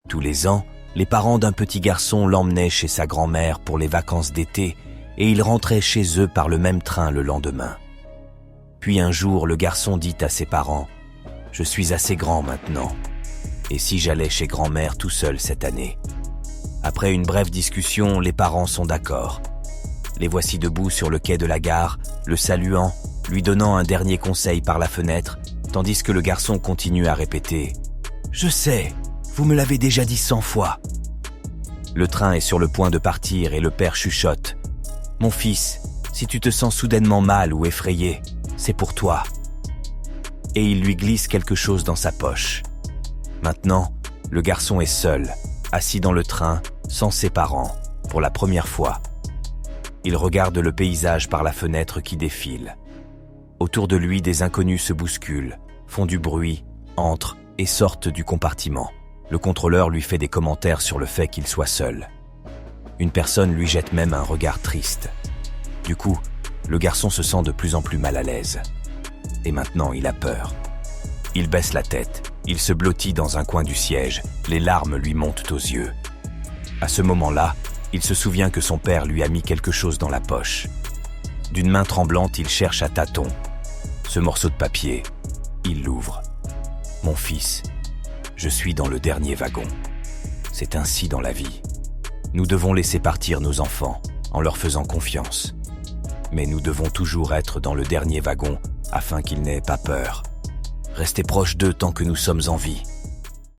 Tous les ans, les parents d'un petit garçon l'emmenaient chez sa grand-mère pour les vacances d'été et il rentrait chez eux par le même train le lendemain. Puis un jour, le garçon dit à ses parents « Je suis assez grand maintenant. Et si j'allais chez grand-mère tout seul cette année ?» Après une brève discussion, les parents sont d'accord. Les voici debout sur le quai de la gare, le saluant, lui donnant un dernier conseil par la fenêtre, tandis que le garçon continue à répéter « Je sais, vous me l'avez déjà dit 100 fois. » Le train est sur le point de partir et le père chuchote « Mon fils, si tu te sens soudainement mal ou effrayé, c'est pour toi. » Et il lui glisse quelque chose dans sa poche. Maintenant, le garçon est seul, assis dans le train, sans ses parents, pour la première fois. Il regarde le paysage par la fenêtre qui défile. Autour de lui, des inconnus se bousculent, font du bruit, entrent et sortent du compartiment. Le contrôleur lui fait des commentaires sur le fait qu'il soit seul. Une personne lui jette même un regard triste. Du coup, le garçon se sent de plus en plus mal à l'aise. Et maintenant, il a peur. Il baisse la tête, il se blottit dans un coin du siège, les larmes lui montent aux yeux. À ce moment-là, il se souvient que son père lui a mis quelque chose dans la poche. D'une main tremblante, il cherche à tâtons. Ce morceau de papier, il l'ouvre. « Mon fils, je suis dans le dernier wagon. C'est ainsi dans la vie. Nous devons laisser partir nos enfants en leur faisant confiance. Mais nous devons toujours être dans le dernier wagon afin qu'ils n'aient pas peur. Restez proches d'eux tant que nous sommes en vie.